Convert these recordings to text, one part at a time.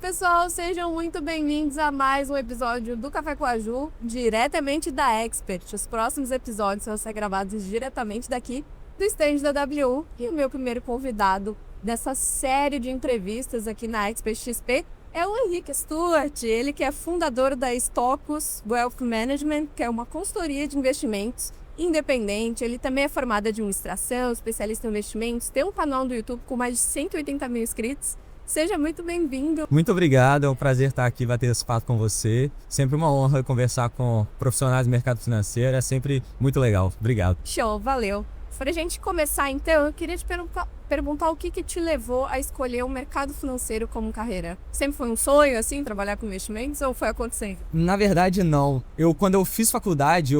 pessoal, sejam muito bem-vindos a mais um episódio do Café com a Ju, diretamente da Expert. Os próximos episódios vão ser gravados diretamente daqui do stand da WU. E o meu primeiro convidado dessa série de entrevistas aqui na Expert XP é o Henrique Stuart, ele que é fundador da Stocus Wealth Management, que é uma consultoria de investimentos independente. Ele também é formado em administração, especialista em investimentos, tem um canal no YouTube com mais de 180 mil inscritos. Seja muito bem-vindo. Muito obrigado, é um prazer estar aqui, bater esse papo com você. Sempre uma honra conversar com profissionais do mercado financeiro, é sempre muito legal. Obrigado. Show, valeu. Para a gente começar então, eu queria te perguntar o que te levou a escolher o mercado financeiro como carreira? Sempre foi um sonho, assim, trabalhar com investimentos ou foi acontecendo? Na verdade, não. Quando eu fiz faculdade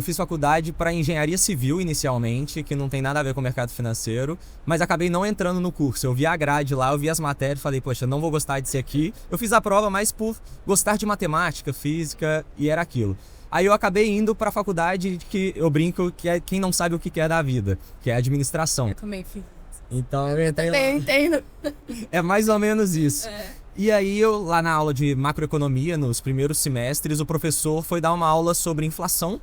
para engenharia civil inicialmente, que não tem nada a ver com o mercado financeiro, mas acabei não entrando no curso. Eu vi a grade lá, eu vi as matérias, falei, poxa, não vou gostar disso aqui. Eu fiz a prova mais por gostar de matemática, física e era aquilo. Aí eu acabei indo para a faculdade que eu brinco que é quem não sabe o que é da vida, que é administração. Eu também fiz. Então eu entrei lá. Eu entendo. É mais ou menos isso. E aí eu, lá na aula de macroeconomia, nos primeiros semestres, o professor foi dar uma aula sobre inflação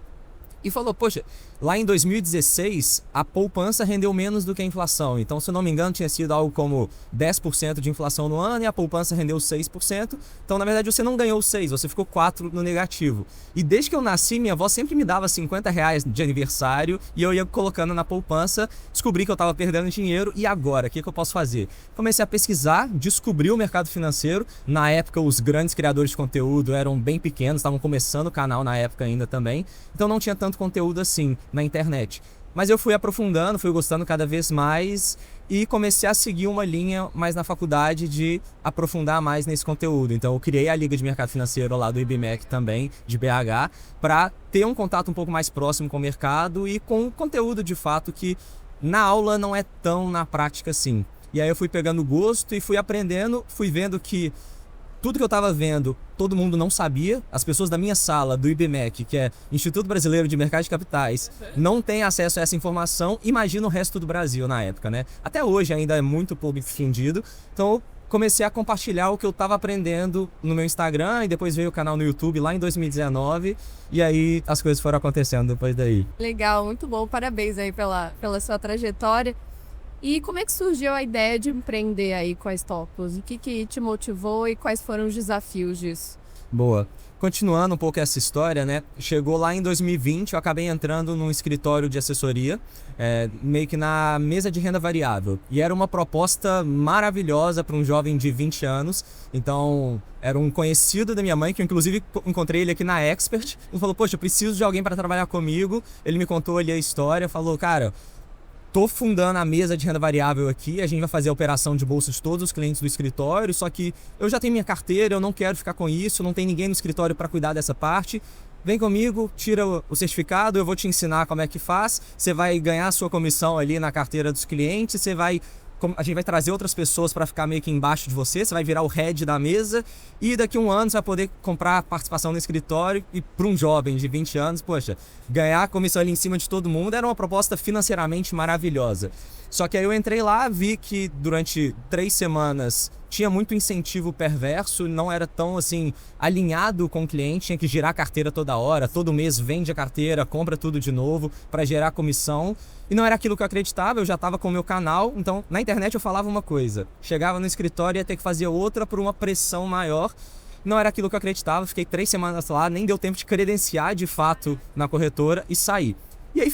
e falou, poxa, lá em 2016 a poupança rendeu menos do que a inflação. Então, se eu não me engano, tinha sido algo como 10% de inflação no ano e a poupança rendeu 6%. Então, na verdade, você não ganhou 6%, você ficou 4% no negativo. E desde que eu nasci, minha avó sempre me dava R$50 de aniversário e eu ia colocando na poupança, descobri que eu estava perdendo dinheiro e agora, o que eu posso fazer? Comecei a pesquisar, descobri o mercado financeiro. Na época, os grandes criadores de conteúdo eram bem pequenos, estavam começando o canal na época ainda também. Então, não tinha tanto conteúdo assim na internet. Mas eu fui aprofundando, fui gostando cada vez mais e comecei a seguir uma linha mais na faculdade de aprofundar mais nesse conteúdo. Então eu criei a Liga de Mercado Financeiro lá do IBMEC também, de BH, para ter um contato um pouco mais próximo com o mercado e com conteúdo de fato que na aula não é tão na prática assim. E aí eu fui pegando gosto e fui aprendendo, fui vendo que tudo que eu estava vendo, todo mundo não sabia. As pessoas da minha sala, do IBMEC, que é Instituto Brasileiro de Mercado de Capitais, não têm acesso a essa informação. Imagina o resto do Brasil na época, né? Até hoje ainda é muito pouco difundido. Então, eu comecei a compartilhar o que eu estava aprendendo no meu Instagram e depois veio o canal no YouTube lá em 2019. E aí, as coisas foram acontecendo depois daí. Legal, muito bom. Parabéns aí pela sua trajetória. E como é que surgiu a ideia de empreender aí com a Stocus? O que te motivou e quais foram os desafios disso? Boa. Continuando um pouco essa história, né? Chegou lá em 2020, eu acabei entrando num escritório de assessoria, meio que na mesa de renda variável. E era uma proposta maravilhosa para um jovem de 20 anos. Então, era um conhecido da minha mãe, que eu inclusive encontrei ele aqui na Expert. Ele falou, poxa, eu preciso de alguém para trabalhar comigo. Ele me contou ali a história, falou, cara, tô fundando a mesa de renda variável aqui, a gente vai fazer a operação de bolsa de todos os clientes do escritório, só que eu já tenho minha carteira, eu não quero ficar com isso, não tem ninguém no escritório para cuidar dessa parte. Vem comigo, tira o certificado, eu vou te ensinar como é que faz, você vai ganhar a sua comissão ali na carteira dos clientes, a gente vai trazer outras pessoas para ficar meio que embaixo de você, você vai virar o head da mesa e daqui a um ano você vai poder comprar participação no escritório. E para um jovem de 20 anos, poxa, ganhar a comissão ali em cima de todo mundo era uma proposta financeiramente maravilhosa. Só que aí eu entrei lá, vi que durante 3 semanas tinha muito incentivo perverso, não era tão assim alinhado com o cliente, tinha que girar a carteira toda hora, todo mês vende a carteira, compra tudo de novo para gerar comissão. E não era aquilo que eu acreditava, eu já estava com o meu canal, então na internet eu falava uma coisa, chegava no escritório e ia ter que fazer outra por uma pressão maior. Não era aquilo que eu acreditava, fiquei 3 semanas lá, nem deu tempo de credenciar de fato na corretora e sair. E aí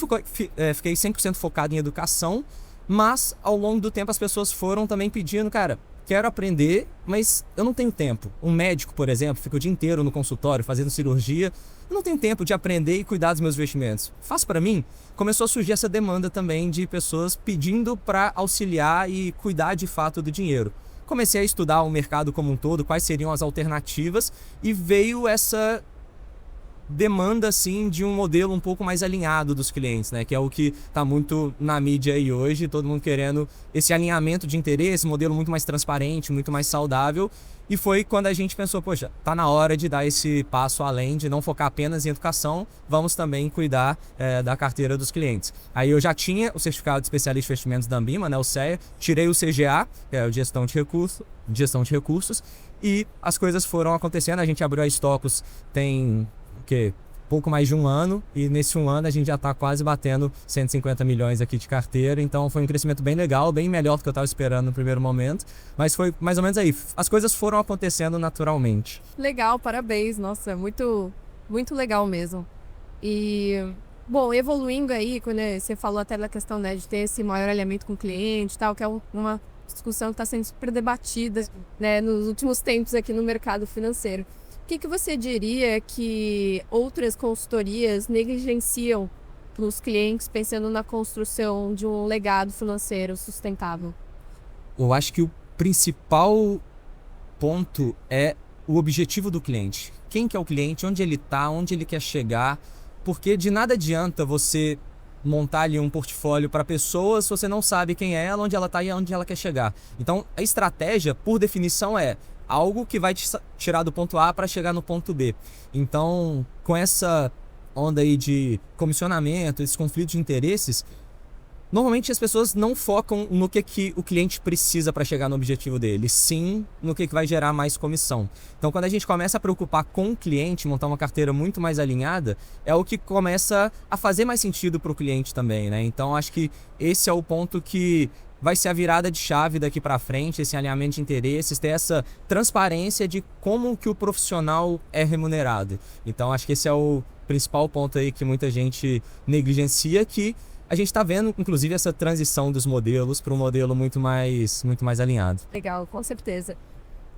fiquei 100% focado em educação, mas ao longo do tempo as pessoas foram também pedindo, cara, quero aprender, mas eu não tenho tempo. Um médico, por exemplo, fica o dia inteiro no consultório fazendo cirurgia, eu não tenho tempo de aprender e cuidar dos meus investimentos. Faz para mim? Começou a surgir essa demanda também de pessoas pedindo para auxiliar e cuidar de fato do dinheiro. Comecei a estudar o mercado como um todo, quais seriam as alternativas, e veio essa demanda assim de um modelo um pouco mais alinhado dos clientes, né? Que é o que está muito na mídia aí hoje, todo mundo querendo esse alinhamento de interesse, modelo muito mais transparente, muito mais saudável. E foi quando a gente pensou, poxa, tá na hora de dar esse passo além, de não focar apenas em educação, vamos também cuidar da carteira dos clientes. Aí eu já tinha o certificado de especialista em investimentos da Ambima, né, o CEA, tirei o CGA, que é o gestão de recursos, e as coisas foram acontecendo. A gente abriu a Stocus tem pouco mais de um ano, e nesse um ano a gente já está quase batendo 150 milhões aqui de carteira, então foi um crescimento bem legal, bem melhor do que eu estava esperando no primeiro momento, mas foi mais ou menos aí, as coisas foram acontecendo naturalmente. Legal, parabéns, nossa, muito, muito legal mesmo. E, bom, evoluindo aí, quando você falou até da questão, né, de ter esse maior alinhamento com o cliente e tal, que é uma discussão que está sendo super debatida, né, nos últimos tempos aqui no mercado financeiro. O que você diria que outras consultorias negligenciam para os clientes pensando na construção de um legado financeiro sustentável? Eu acho que o principal ponto é o objetivo do cliente. Quem que é o cliente, onde ele está, onde ele quer chegar, porque de nada adianta você montar ali um portfólio para pessoas se você não sabe quem é ela, onde ela está e onde ela quer chegar. Então, a estratégia, por definição, é algo que vai te tirar do ponto A para chegar no ponto B. Então, com essa onda aí de comissionamento, esse conflito de interesses, normalmente as pessoas não focam no que o cliente precisa para chegar no objetivo dele, sim no que vai gerar mais comissão. Então, quando a gente começa a preocupar com o cliente, montar uma carteira muito mais alinhada, é o que começa a fazer mais sentido para o cliente também, né? Então, acho que esse é o ponto que vai ser a virada de chave daqui para frente, esse alinhamento de interesses, ter essa transparência de como que o profissional é remunerado. Então, acho que esse é o principal ponto aí que muita gente negligencia, que a gente está vendo, inclusive, essa transição dos modelos para um modelo muito mais alinhado. Legal, com certeza.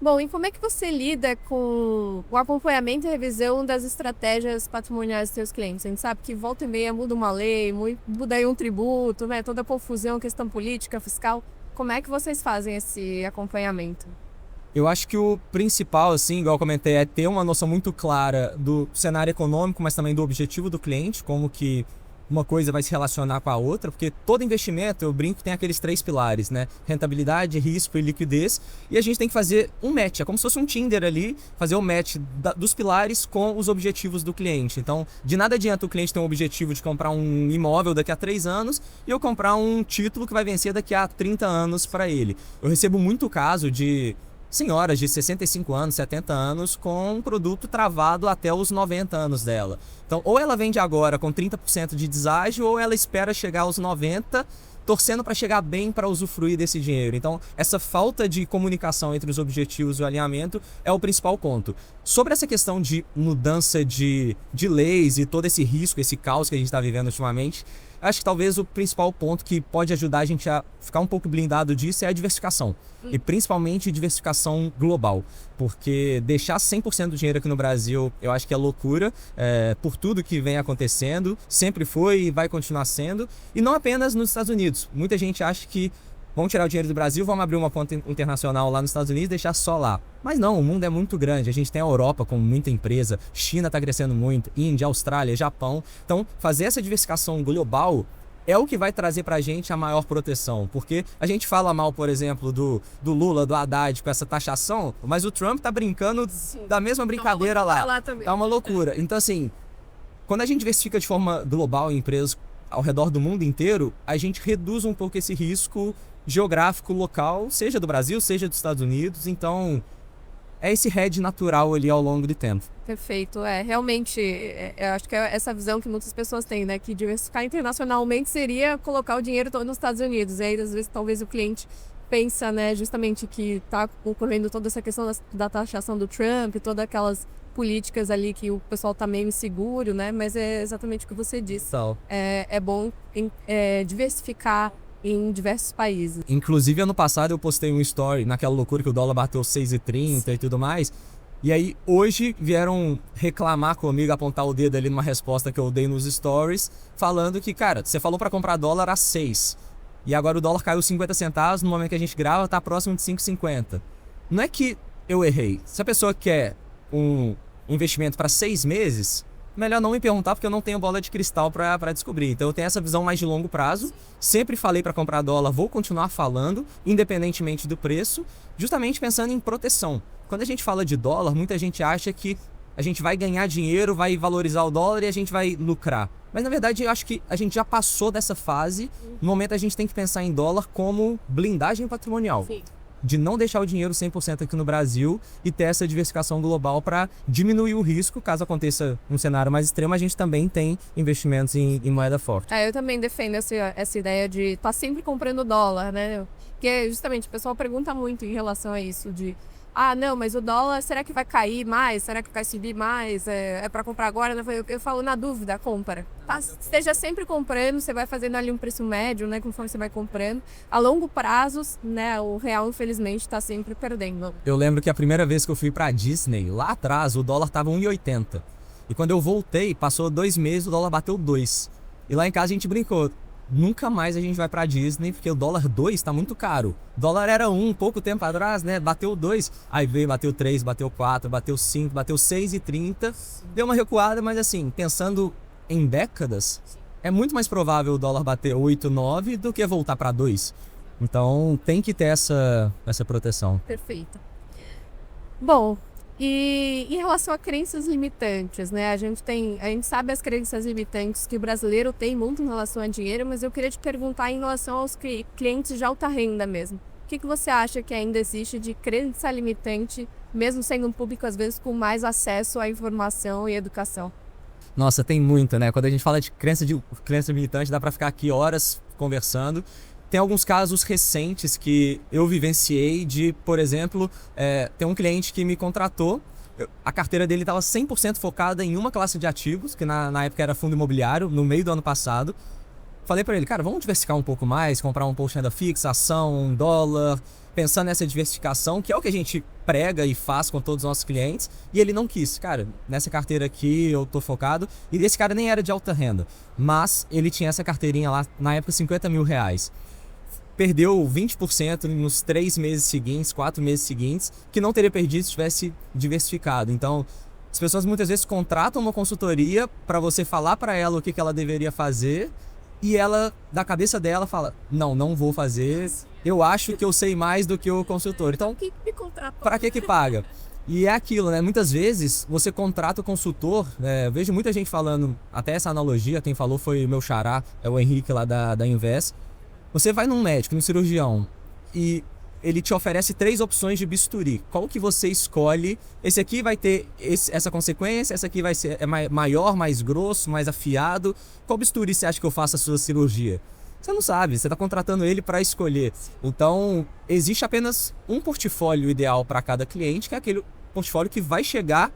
Bom, e como é que você lida com o acompanhamento e revisão das estratégias patrimoniais dos seus clientes? A gente sabe que volta e meia muda uma lei, muda aí um tributo, né? Toda a confusão, questão política, fiscal. Como é que vocês fazem esse acompanhamento? Eu acho que o principal, assim, igual eu comentei, é ter uma noção muito clara do cenário econômico, mas também do objetivo do cliente, como que uma coisa vai se relacionar com a outra, porque todo investimento, eu brinco, tem aqueles 3 pilares, né? Rentabilidade, risco e liquidez, e a gente tem que fazer um match, é como se fosse um Tinder ali, fazer o match dos pilares com os objetivos do cliente. Então, de nada adianta o cliente ter um objetivo de comprar um imóvel daqui a 3 anos e eu comprar um título que vai vencer daqui a 30 anos para ele. Eu recebo muito caso de senhoras de 65 anos, 70 anos, com um produto travado até os 90 anos dela. Então, ou ela vende agora com 30% de deságio, ou ela espera chegar aos 90, torcendo para chegar bem para usufruir desse dinheiro. Então, essa falta de comunicação entre os objetivos e o alinhamento é o principal ponto. Sobre essa questão de mudança de leis e todo esse risco, esse caos que a gente está vivendo ultimamente, acho que talvez o principal ponto que pode ajudar a gente a ficar um pouco blindado disso é a diversificação. E principalmente diversificação global. Porque deixar 100% do dinheiro aqui no Brasil, eu acho que é loucura, por tudo que vem acontecendo, sempre foi e vai continuar sendo. E não apenas nos Estados Unidos. Muita gente acha que vão tirar o dinheiro do Brasil, vamos abrir uma conta internacional lá nos Estados Unidos e deixar só lá. Mas não, o mundo é muito grande. A gente tem a Europa com muita empresa, China está crescendo muito, Índia, Austrália, Japão. Então, fazer essa diversificação global é o que vai trazer pra gente a maior proteção. Porque a gente fala mal, por exemplo, do Lula, do Haddad com essa taxação, mas o Trump tá brincando da mesma brincadeira lá. Tá uma loucura. Então, assim, quando a gente diversifica de forma global em empresas ao redor do mundo inteiro, a gente reduz um pouco esse risco geográfico local, seja do Brasil, seja dos Estados Unidos. Então, é esse hedge natural ali ao longo do tempo. Perfeito, realmente, eu acho que é essa visão que muitas pessoas têm, né, que diversificar internacionalmente seria colocar o dinheiro todo nos Estados Unidos, e aí às vezes talvez o cliente pensa, né, justamente que está ocorrendo toda essa questão da taxação do Trump, todas aquelas políticas ali que o pessoal está meio inseguro, né, mas é exatamente o que você disse, é bom diversificar em diversos países. Inclusive, ano passado eu postei um story naquela loucura que o dólar bateu 6,30 e tudo mais. E aí, hoje, vieram reclamar comigo, apontar o dedo ali numa resposta que eu dei nos stories, falando que, cara, você falou para comprar dólar a 6. E agora o dólar caiu 50 centavos, no momento que a gente grava, tá próximo de 5,50. Não é que eu errei. Se a pessoa quer um investimento para 6 meses... melhor não me perguntar, porque eu não tenho bola de cristal para descobrir. Então eu tenho essa visão mais de longo prazo. Sempre falei para comprar dólar, vou continuar falando, independentemente do preço, justamente pensando em proteção. Quando a gente fala de dólar, muita gente acha que a gente vai ganhar dinheiro, vai valorizar o dólar e a gente vai lucrar. Mas na verdade eu acho que a gente já passou dessa fase. No momento a gente tem que pensar em dólar como blindagem patrimonial. Sim. De não deixar o dinheiro 100% aqui no Brasil e ter essa diversificação global para diminuir o risco. Caso aconteça um cenário mais extremo, a gente também tem investimentos em moeda forte. Eu também defendo essa ideia de estar sempre comprando dólar, né? Porque justamente o pessoal pergunta muito em relação a isso, de não, mas o dólar, será que vai cair mais? Será que vai subir mais? É para comprar agora? Eu falo, na dúvida, compra. Tá? Esteja sempre comprando, você vai fazendo ali um preço médio, né? Conforme você vai comprando. A longo prazo, né? O real, infelizmente, está sempre perdendo. Eu lembro que a primeira vez que eu fui pra Disney, lá atrás, o dólar tava 1,80. E quando eu voltei, passou 2 meses, o dólar bateu 2. E lá em casa a gente brincou. Nunca mais a gente vai pra Disney, porque o dólar 2 tá muito caro. O dólar era 1 pouco tempo atrás, né? Bateu 2, aí veio, bateu 3, bateu 4, bateu 5, bateu 6,30. Deu uma recuada, mas assim, pensando em décadas, é muito mais provável o dólar bater 8, 9 do que voltar pra 2. Então tem que ter essa proteção. Perfeito. Bom, e em relação a crenças limitantes, né? A gente sabe as crenças limitantes que o brasileiro tem muito em relação a dinheiro, mas eu queria te perguntar em relação aos clientes de alta renda mesmo. O que você acha que ainda existe de crença limitante, mesmo sendo um público, às vezes, com mais acesso à informação e educação? Nossa, tem muito, né? Quando a gente fala de crença limitante, dá pra ficar aqui horas conversando. Tem alguns casos recentes que eu vivenciei de, por exemplo, tem um cliente que me contratou, a carteira dele estava 100% focada em uma classe de ativos, que na época era fundo imobiliário, no meio do ano passado. Falei para ele, cara, vamos diversificar um pouco mais, comprar um pouco de renda fixa, ação, dólar, pensando nessa diversificação, que é o que a gente prega e faz com todos os nossos clientes, e ele não quis. Cara, nessa carteira aqui eu tô focado, e esse cara nem era de alta renda, mas ele tinha essa carteirinha lá, na época, R$50 mil. Perdeu 20% nos 3 meses seguintes, 4 meses seguintes, que não teria perdido se tivesse diversificado. Então, as pessoas muitas vezes contratam uma consultoria para você falar para ela o que ela deveria fazer e ela, da cabeça dela, fala, não vou fazer, eu acho que eu sei mais do que o consultor. Então, para que paga? E é aquilo, né? Muitas vezes você contrata o consultor, eu vejo muita gente falando, até essa analogia, quem falou foi o meu xará, é o Henrique lá da Invest. Você vai num médico, num cirurgião, e ele te oferece 3 opções de bisturi. Qual que você escolhe? Esse aqui vai ter essa consequência, essa aqui vai ser maior, mais grosso, mais afiado. Qual bisturi você acha que eu faço a sua cirurgia? Você não sabe, você está contratando ele para escolher. Então, existe apenas um portfólio ideal para cada cliente, que é aquele portfólio que vai chegar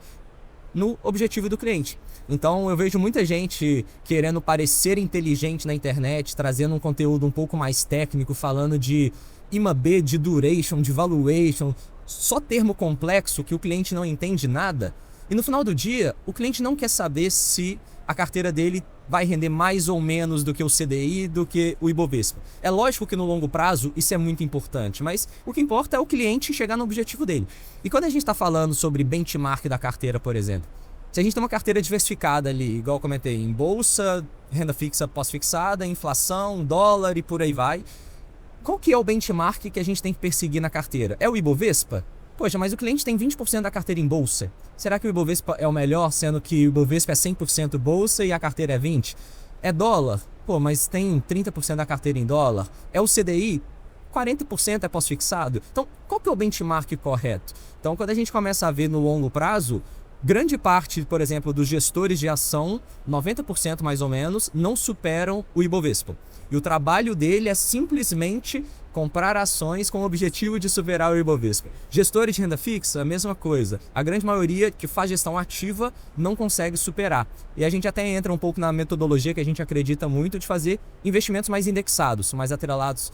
no objetivo do cliente. Então eu vejo muita gente querendo parecer inteligente na internet, trazendo um conteúdo um pouco mais técnico, falando de IMA-B, de duration, de valuation, só termo complexo que o cliente não entende nada. E no final do dia, o cliente não quer saber se a carteira dele vai render mais ou menos do que o CDI, do que o Ibovespa. É lógico que no longo prazo isso é muito importante, mas o que importa é o cliente chegar no objetivo dele. E quando a gente está falando sobre benchmark da carteira, por exemplo, se a gente tem uma carteira diversificada ali, igual eu comentei, em bolsa, renda fixa pós-fixada, inflação, dólar e por aí vai, qual que é o benchmark que a gente tem que perseguir na carteira? É o Ibovespa? Poxa, mas o cliente tem 20% da carteira em bolsa. Será que o Ibovespa é o melhor, sendo que o Ibovespa é 100% bolsa e a carteira é 20%? É dólar? Pô, mas tem 30% da carteira em dólar. É o CDI? 40% é pós-fixado. Então, qual que é o benchmark correto? Então, quando a gente começa a ver no longo prazo, grande parte, por exemplo, dos gestores de ação, 90% mais ou menos, não superam o Ibovespa. E o trabalho dele é simplesmente comprar ações com o objetivo de superar o Ibovespa. Gestores de renda fixa, a mesma coisa. A grande maioria que faz gestão ativa não consegue superar. E a gente até entra um pouco na metodologia que a gente acredita muito de fazer investimentos mais indexados, mais atrelados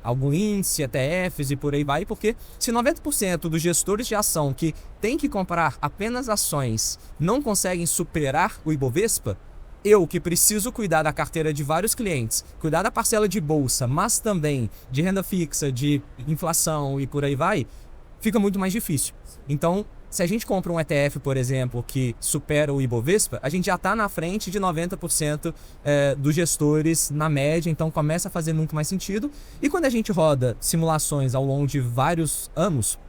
a algum índice, ETFs e por aí vai, porque se 90% dos gestores de ação que têm que comprar apenas ações não conseguem superar o Ibovespa, eu que preciso cuidar da carteira de vários clientes, cuidar da parcela de bolsa, mas também de renda fixa, de inflação e por aí vai, fica muito mais difícil. Então, se a gente compra um ETF, por exemplo, que supera o Ibovespa, a gente já está na frente de 90% dos gestores na média, então começa a fazer muito mais sentido. E quando a gente roda simulações ao longo de vários anos,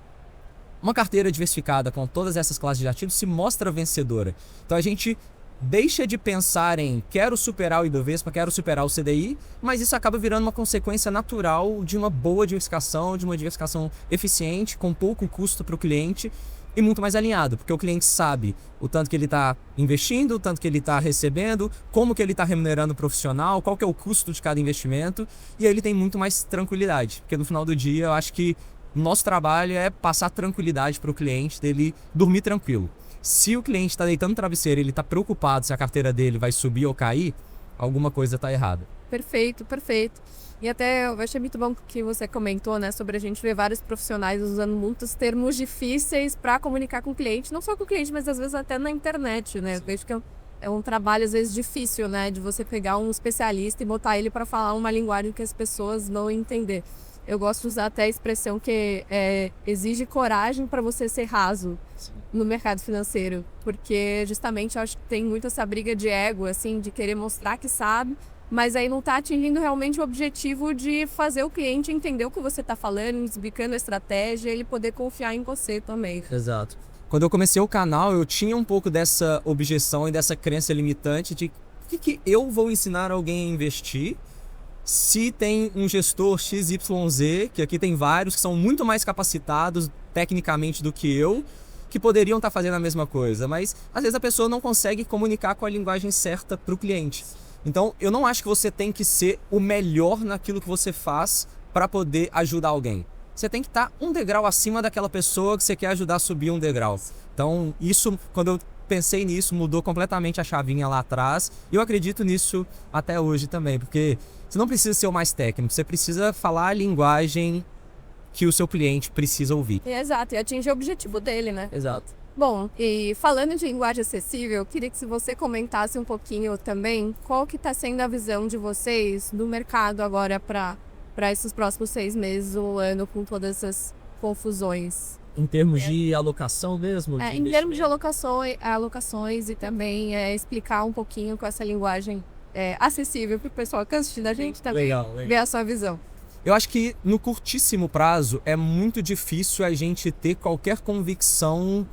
uma carteira diversificada com todas essas classes de ativos se mostra vencedora. Então a gente deixa de pensar em quero superar o Ibovespa, quero superar o CDI, mas isso acaba virando uma consequência natural de uma boa diversificação, de uma diversificação eficiente, com pouco custo para o cliente e muito mais alinhado, porque o cliente sabe o tanto que ele está investindo, o tanto que ele está recebendo, como que ele está remunerando o profissional, qual que é o custo de cada investimento, e aí ele tem muito mais tranquilidade, porque no final do dia eu acho que nosso trabalho é passar tranquilidade para o cliente, dele dormir tranquilo. Se o cliente está deitando no travesseiro e ele está preocupado se a carteira dele vai subir ou cair, alguma coisa está errada. Perfeito, perfeito. E até eu achei muito bom que você comentou, né, sobre a gente ver vários profissionais usando muitos termos difíceis para comunicar com o cliente, não só com o cliente, mas às vezes até na internet, né? Eu vejo que é um trabalho às vezes difícil, né, de você pegar um especialista e botar ele para falar uma linguagem que as pessoas não entender. Eu gosto de usar até a expressão que exige coragem para você ser raso no mercado financeiro, porque justamente eu acho que tem muito essa briga de ego, assim, de querer mostrar que sabe, mas aí não está atingindo realmente o objetivo de fazer o cliente entender o que você está falando, explicando a estratégia e ele poder confiar em você também. Exato. Quando eu comecei o canal, eu tinha um pouco dessa objeção e dessa crença limitante de que eu vou ensinar alguém a investir se tem um gestor XYZ, que aqui tem vários que são muito mais capacitados tecnicamente do que eu, que poderiam estar fazendo a mesma coisa, mas às vezes a pessoa não consegue comunicar com a linguagem certa para o cliente. Então eu não acho que você tem que ser o melhor naquilo que você faz para poder ajudar alguém. Você tem que estar um degrau acima daquela pessoa que você quer ajudar a subir um degrau. Então isso, quando eu pensei nisso, mudou completamente a chavinha lá atrás, e eu acredito nisso até hoje também, porque você não precisa ser o mais técnico, você precisa falar a linguagem que o seu cliente precisa ouvir. Exato, e atingir o objetivo dele, né? Exato. Bom, e falando de linguagem acessível, eu queria que se você comentasse um pouquinho também qual que está sendo a visão de vocês do mercado agora para esses próximos 6 meses ou ano com todas essas confusões. Em termos de alocação mesmo? Em termos de alocações e também explicar um pouquinho com essa linguagem acessível para o pessoal que assiste da gente também ver a sua visão. Eu acho que no curtíssimo prazo é muito difícil a gente ter qualquer convicção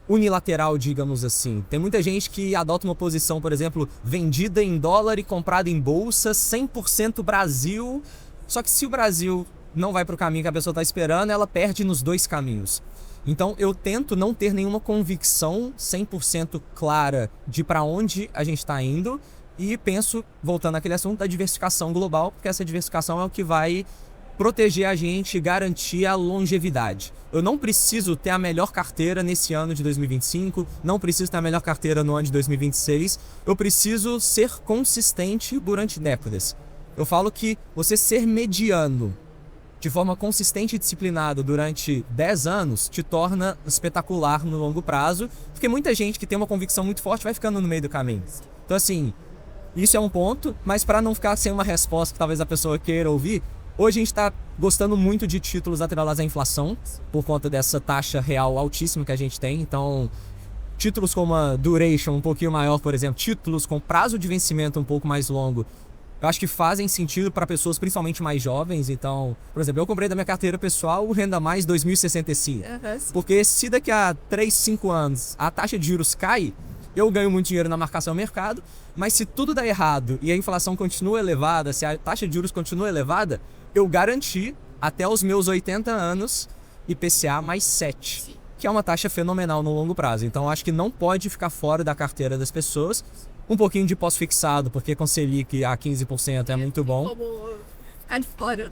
unilateral, digamos assim. Tem muita gente que adota uma posição, por exemplo, vendida em dólar e comprada em bolsa, 100% Brasil. Só que se o Brasil não vai para o caminho que a pessoa está esperando, ela perde nos dois caminhos. Então eu tento não ter nenhuma convicção 100% clara de para onde a gente está indo e penso, voltando àquele assunto, da diversificação global, porque essa diversificação é o que vai proteger a gente e garantir a longevidade. Eu não preciso ter a melhor carteira nesse ano de 2025, não preciso ter a melhor carteira no ano de 2026, eu preciso ser consistente durante décadas. Eu falo que você ser mediano de forma consistente e disciplinado durante 10 anos te torna espetacular no longo prazo, porque muita gente que tem uma convicção muito forte vai ficando no meio do caminho. Então assim, isso é um ponto, mas para não ficar sem uma resposta que talvez a pessoa queira ouvir, hoje a gente está gostando muito de títulos atrelados à inflação, por conta dessa taxa real altíssima que a gente tem. Então, títulos com uma duration um pouquinho maior, por exemplo, títulos com prazo de vencimento um pouco mais longo, eu acho que fazem sentido para pessoas principalmente mais jovens. Então, por exemplo, eu comprei da minha carteira pessoal o Renda Mais 2065. Porque se daqui a 3, 5 anos a taxa de juros cai, eu ganho muito dinheiro na marcação mercado, mas se tudo der errado e a inflação continua elevada, se a taxa de juros continua elevada, eu garanti até os meus 80 anos IPCA mais 7, que é uma taxa fenomenal no longo prazo. Então acho que não pode ficar fora da carteira das pessoas. Um pouquinho de pós-fixado, porque com Selic a 15% é muito bom.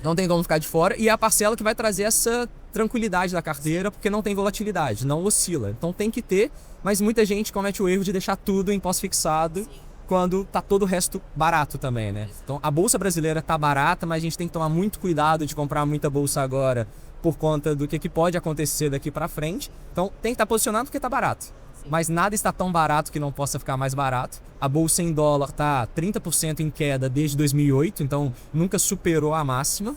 Não tem como ficar de fora. E é a parcela que vai trazer essa tranquilidade da carteira, porque não tem volatilidade, não oscila. Então tem que ter, mas muita gente comete o erro de deixar tudo em pós-fixado quando tá todo o resto barato também, né? Então a bolsa brasileira tá barata, mas a gente tem que tomar muito cuidado de comprar muita bolsa agora por conta do que pode acontecer daqui para frente. Então tem que estar posicionado porque tá barato. Mas nada está tão barato que não possa ficar mais barato. A bolsa em dólar está 30% em queda desde 2008, então nunca superou a máxima.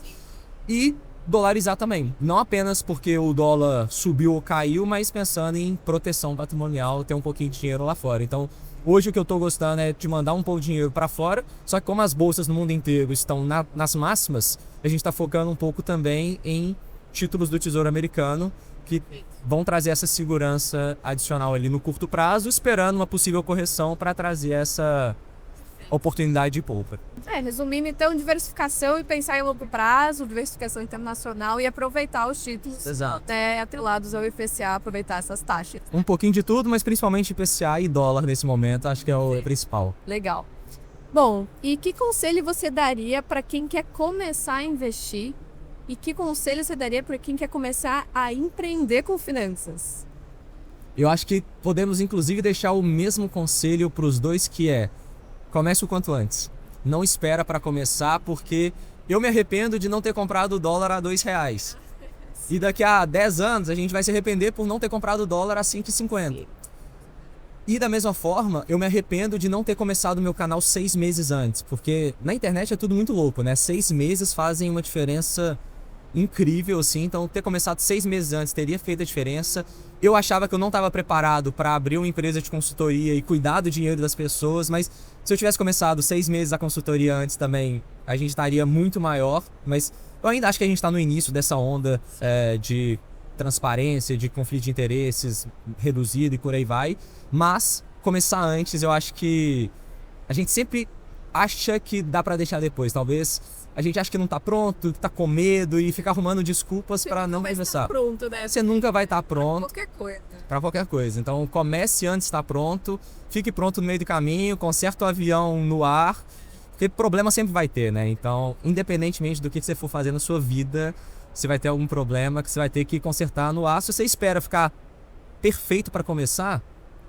E dolarizar também, não apenas porque o dólar subiu ou caiu, mas pensando em proteção patrimonial, ter um pouquinho de dinheiro lá fora. Então, hoje o que eu estou gostando é de mandar um pouco de dinheiro para fora, só que como as bolsas no mundo inteiro estão nas máximas, a gente está focando um pouco também em títulos do Tesouro Americano, que vão trazer essa segurança adicional ali no curto prazo, esperando uma possível correção para trazer essa oportunidade de polpa. Resumindo, então, diversificação e pensar em longo prazo, diversificação internacional e aproveitar os títulos atrelados ao IPCA, aproveitar essas taxas. Um pouquinho de tudo, mas principalmente IPCA e dólar nesse momento, acho que é o principal. Legal. Bom, e que conselho você daria para quem quer começar a investir? E que conselho você daria para quem quer começar a empreender com finanças? Eu acho que podemos, inclusive, deixar o mesmo conselho para os dois, que é: comece o quanto antes. Não espera para começar, porque eu me arrependo de não ter comprado o dólar a R$2. E daqui a 10 anos a gente vai se arrepender por não ter comprado o dólar a 5,50. E da mesma forma, eu me arrependo de não ter começado o meu canal 6 meses antes, porque na internet é tudo muito louco, né? 6 meses fazem uma diferença incrível, assim. Então, ter começado 6 meses antes teria feito a diferença. Eu achava que eu não estava preparado para abrir uma empresa de consultoria e cuidar do dinheiro das pessoas, mas se eu tivesse começado 6 meses a consultoria antes também, a gente estaria muito maior. Mas eu ainda acho que a gente está no início dessa onda de transparência, de conflito de interesses reduzido e por aí vai. Mas começar antes, eu acho que a gente sempre acha que dá para deixar depois. Talvez a gente acha que não tá pronto, que tá com medo e fica arrumando desculpas para não começar. Pronto, né? Você nunca vai estar pronto Para qualquer coisa. Então comece antes de estar pronto, fique pronto no meio do caminho, conserte o avião no ar, porque problema sempre vai ter, né? Então, independentemente do que você for fazer na sua vida, você vai ter algum problema que você vai ter que consertar no ar. Se você espera ficar perfeito para começar,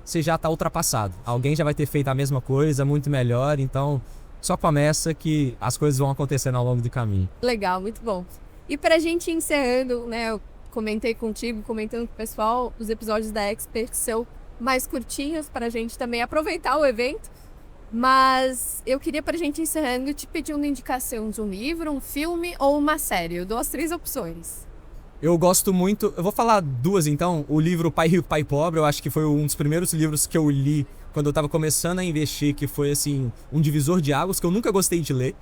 você já está ultrapassado. Alguém já vai ter feito a mesma coisa, muito melhor. Então, só começa que as coisas vão acontecendo ao longo do caminho. Legal, muito bom. E pra gente encerrando, né, eu comentei contigo, comentando com o pessoal, os episódios da Expert são mais curtinhos pra gente também aproveitar o evento. Mas eu queria, pra gente encerrando, te pedir uma indicação de um livro, um filme ou uma série. Eu dou as 3 opções. Eu gosto muito... Eu vou falar 2, então. O livro Pai Rico, Pai Pobre, eu acho que foi um dos primeiros livros que eu li quando eu estava começando a investir, que foi, assim, um divisor de águas, que eu nunca gostei de ler.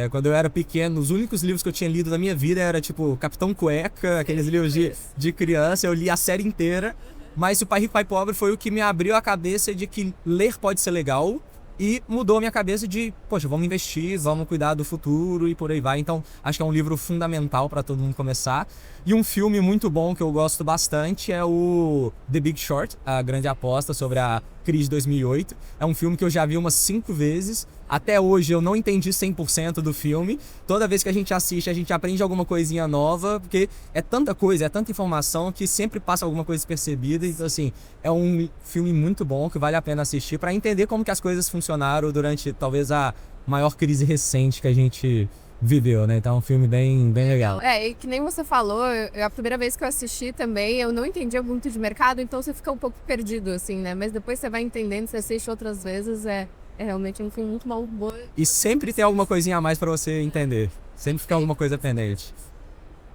Quando eu era pequeno, os únicos livros que eu tinha lido na minha vida era, tipo, Capitão Cueca, aqueles livros de criança. Eu li a série inteira. Mas o Pai Rico, Pai Pobre foi o que me abriu a cabeça de que ler pode ser legal. E mudou a minha cabeça de, poxa, vamos investir, vamos cuidar do futuro e por aí vai. Então, acho que é um livro fundamental para todo mundo começar. E um filme muito bom que eu gosto bastante é o The Big Short, A Grande Aposta, sobre a crise de 2008. É um filme que eu já vi umas 5 vezes. Até hoje eu não entendi 100% do filme. Toda vez que a gente assiste, a gente aprende alguma coisinha nova, porque é tanta coisa, é tanta informação que sempre passa alguma coisa despercebida. Então, assim, é um filme muito bom que vale a pena assistir para entender como que as coisas funcionaram durante talvez a maior crise recente que a gente viveu, né? Então é um filme bem legal. E que nem você falou, a primeira vez que eu assisti também, eu não entendia muito de mercado, então você fica um pouco perdido, assim, né? Mas depois você vai entendendo, você assiste outras vezes, é realmente um filme muito bom. E sempre tem alguma coisinha a mais para você entender. Sempre fica alguma coisa pendente.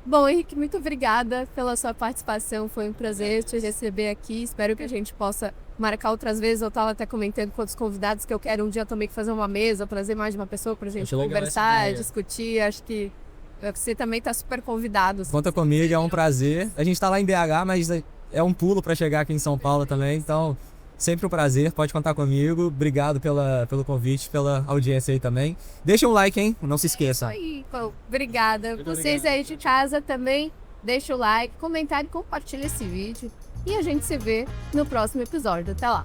Bom, Henrique, muito obrigada pela sua participação. Foi um prazer te receber aqui. Espero que a gente possa marcar outras vezes. Eu estava até comentando com outros convidados que eu quero um dia também fazer uma mesa, trazer mais de uma pessoa para a gente conversar, discutir. Acho que você também está super convidado. Conta comigo, é um prazer. A gente está lá em BH, mas é um pulo para chegar aqui em São Paulo também. Então, sempre um prazer, pode contar comigo. Obrigado pelo convite, pela audiência aí também. Deixa um like, hein? Não se esqueça. Aí, obrigada. Vocês aí de casa também, deixa o like, comentário e compartilha esse vídeo. E a gente se vê no próximo episódio. Até lá!